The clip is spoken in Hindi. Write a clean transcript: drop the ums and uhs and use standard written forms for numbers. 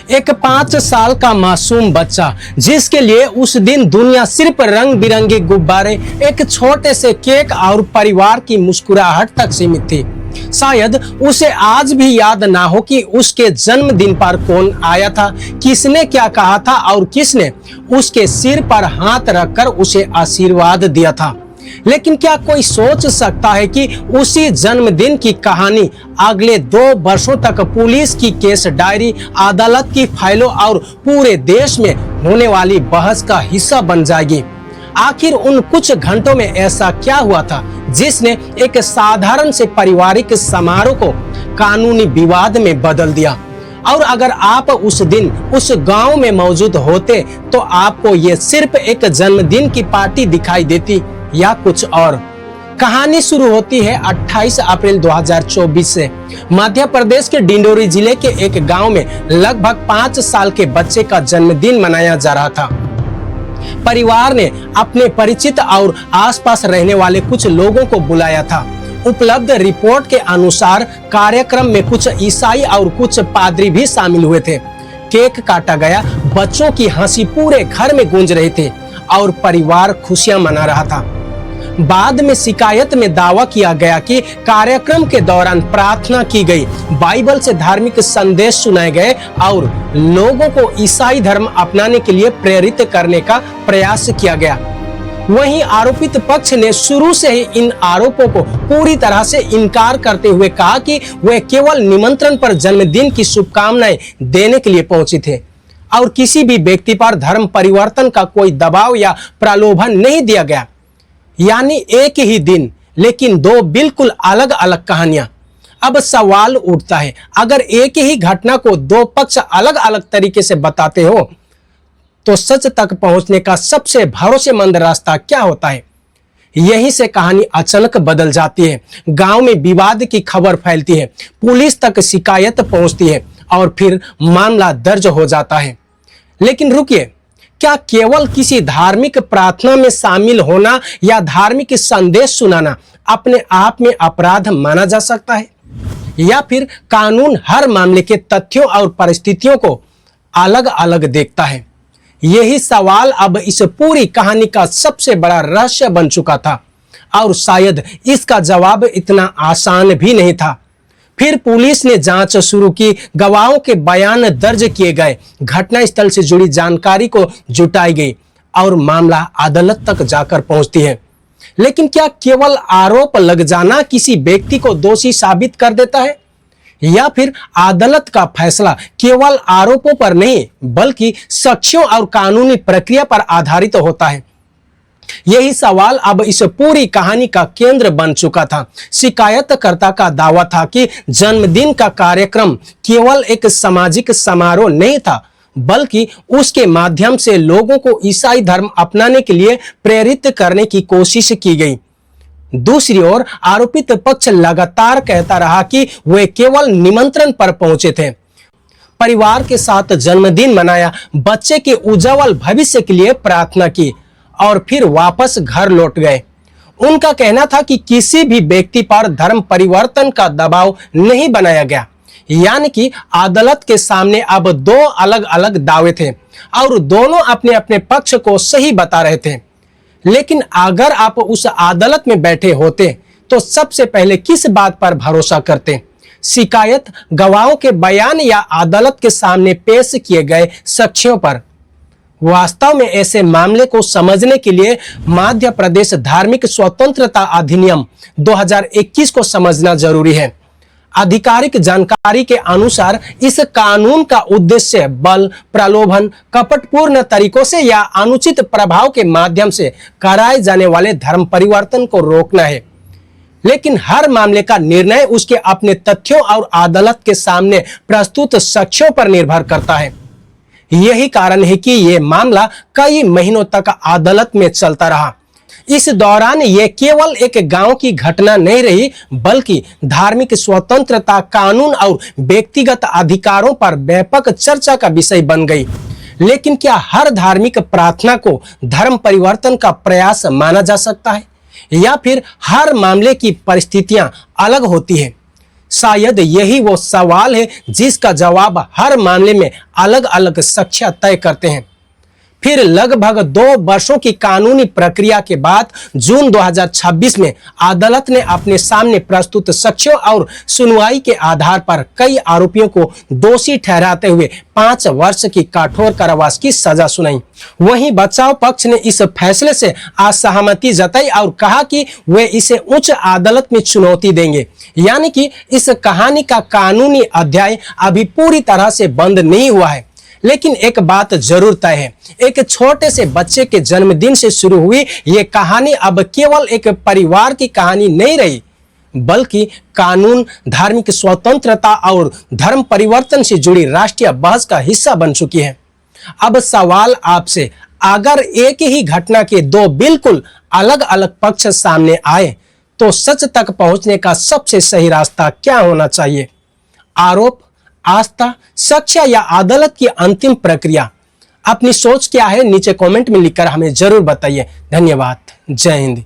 एक 5 साल का मासूम बच्चा जिसके लिए उस दिन दुनिया सिर्फ रंग बिरंगे गुब्बारे, एक छोटे से केक और परिवार की मुस्कुराहट तक सीमित थी। शायद उसे आज भी याद ना हो कि उसके जन्मदिन पर कौन आया था, किसने क्या कहा था और किसने उसके सिर पर हाथ रखकर उसे आशीर्वाद दिया था। लेकिन क्या कोई सोच सकता है कि उसी जन्मदिन की कहानी अगले 2 वर्षों तक पुलिस की केस डायरी, अदालत की फाइलों और पूरे देश में होने वाली बहस का हिस्सा बन जाएगी? आखिर उन कुछ घंटों में ऐसा क्या हुआ था जिसने एक साधारण से पारिवारिक समारोह को कानूनी विवाद में बदल दिया? और अगर आप उस दिन उस गांव में मौजूद होते तो आपको ये सिर्फ एक जन्मदिन की पार्टी दिखाई देती या कुछ और? कहानी शुरू होती है 28 अप्रैल 2024 से। मध्य प्रदेश के डिंडोरी जिले के एक गांव में लगभग 5 साल के बच्चे का जन्मदिन मनाया जा रहा था। परिवार ने अपने परिचित और आसपास रहने वाले कुछ लोगों को बुलाया था। उपलब्ध रिपोर्ट के अनुसार कार्यक्रम में कुछ ईसाई और कुछ पादरी भी शामिल हुए थे। केक काटा गया, बच्चों की हंसी पूरे घर में गूंज रही थी और परिवार खुशियां मना रहा था। बाद में शिकायत में दावा किया गया कि कार्यक्रम के दौरान प्रार्थना की गई, बाइबल से धार्मिक संदेश सुनाए गए और लोगों को ईसाई धर्म अपनाने के लिए प्रेरित करने का प्रयास किया गया। वहीं आरोपित पक्ष ने शुरू से ही इन आरोपों को पूरी तरह से इनकार करते हुए कहा कि वे केवल निमंत्रण पर जन्मदिन की शुभकामनाएं देने के लिए पहुंचे थे और किसी भी व्यक्ति पर धर्म परिवर्तन का कोई दबाव या प्रलोभन नहीं दिया गया। यानी एक ही दिन लेकिन 2 बिल्कुल अलग अलग कहानियां। अब सवाल उठता है, अगर एक ही घटना को 2 पक्ष अलग अलग तरीके से बताते हो तो सच तक पहुंचने का सबसे भरोसेमंद रास्ता क्या होता है? यहीं से कहानी अचानक बदल जाती है। गांव में विवाद की खबर फैलती है, पुलिस तक शिकायत पहुंचती है और फिर मामला दर्ज हो जाता है। लेकिन रुकिए, क्या केवल किसी धार्मिक प्रार्थना में शामिल होना या धार्मिक संदेश सुनाना अपने आप में अपराध माना जा सकता है? या फिर कानून हर मामले के तथ्यों और परिस्थितियों को अलग अलग देखता है? यही सवाल अब इस पूरी कहानी का सबसे बड़ा रहस्य बन चुका था और शायद इसका जवाब इतना आसान भी नहीं था। फिर पुलिस ने जांच शुरू की, गवाहों के बयान दर्ज किए गए, घटनास्थल से जुड़ी जानकारी को जुटाई गई और मामला अदालत तक जाकर पहुंचती है। लेकिन क्या केवल आरोप लग जाना किसी व्यक्ति को दोषी साबित कर देता है? या फिर अदालत का फैसला केवल आरोपों पर नहीं बल्कि साक्ष्यों और कानूनी प्रक्रिया पर आधारित होता है? यही सवाल अब इस पूरी कहानी का केंद्र बन चुका था। शिकायतकर्ता का दावा था कि जन्मदिन का कार्यक्रम केवल एक सामाजिक समारोह नहीं था बल्कि उसके माध्यम से लोगों को ईसाई धर्म अपनाने के लिए प्रेरित करने की कोशिश की गई। दूसरी ओर आरोपित पक्ष लगातार कहता रहा कि वे केवल निमंत्रण पर पहुंचे थे, परिवार के साथ जन्मदिन मनाया, बच्चे के उज्जवल भविष्य के लिए प्रार्थना की और फिर वापस घर लौट गए। उनका कहना था कि किसी भी व्यक्ति पर धर्म परिवर्तन का दबाव नहीं बनाया गया। यानी कि अदालत के सामने अब 2 अलग अलग दावे थे और दोनों अपने अपने पक्ष को सही बता रहे थे। लेकिन अगर आप उस अदालत में बैठे होते तो सबसे पहले किस बात पर भरोसा करते? शिकायत, गवाहों के बयान या अदालत के सामने पेश किए गए साक्ष्यों पर? वास्तव में ऐसे मामले को समझने के लिए मध्य प्रदेश धार्मिक स्वतंत्रता अधिनियम 2021 को समझना जरूरी है। आधिकारिक जानकारी के अनुसार इस कानून का उद्देश्य बल, प्रलोभन, कपटपूर्ण तरीकों से या अनुचित प्रभाव के माध्यम से कराए जाने वाले धर्म परिवर्तन को रोकना है। लेकिन हर मामले का निर्णय उसके अपने तथ्यों और अदालत के सामने प्रस्तुत साक्ष्यों पर निर्भर करता है। यही कारण है कि यह मामला कई महीनों तक अदालत में चलता रहा। इस दौरान यह केवल एक गांव की घटना नहीं रही बल्कि धार्मिक स्वतंत्रता, कानून और व्यक्तिगत अधिकारों पर व्यापक चर्चा का विषय बन गई। लेकिन क्या हर धार्मिक प्रार्थना को धर्म परिवर्तन का प्रयास माना जा सकता है या फिर हर मामले की परिस्थितियां अलग होती है? शायद यही वो सवाल है जिसका जवाब हर मामले में अलग अलग साक्ष्य तय करते हैं। फिर लगभग 2 वर्षों की कानूनी प्रक्रिया के बाद जून 2026 में अदालत ने अपने सामने प्रस्तुत साक्ष्यों और सुनवाई के आधार पर कई आरोपियों को दोषी ठहराते हुए 5 वर्ष की कठोर कारावास की सजा सुनाई। वहीं बचाव पक्ष ने इस फैसले से असहमति जताई और कहा कि वे इसे उच्च अदालत में चुनौती देंगे, यानी कि इस कहानी का कानूनी अध्याय अभी पूरी तरह से बंद नहीं हुआ है। लेकिन एक बात जरूर तय है, एक छोटे से बच्चे के जन्मदिन से शुरू हुई ये कहानी अब केवल एक परिवार की कहानी नहीं रही, बल्कि कानून, धार्मिक स्वतंत्रता और धर्म परिवर्तन से जुड़ी राष्ट्रीय बहस का हिस्सा बन चुकी है। अब सवाल आपसे, अगर एक ही घटना के 2 बिल्कुल अलग अलग पक्ष सामने आए तो सच तक पहुंचने का सबसे सही रास्ता क्या होना चाहिए? आरोप, आस्था, साक्ष्य या अदालत की अंतिम प्रक्रिया? अपनी सोच क्या है नीचे कमेंट में लिखकर हमें जरूर बताइए। धन्यवाद। जय हिंद।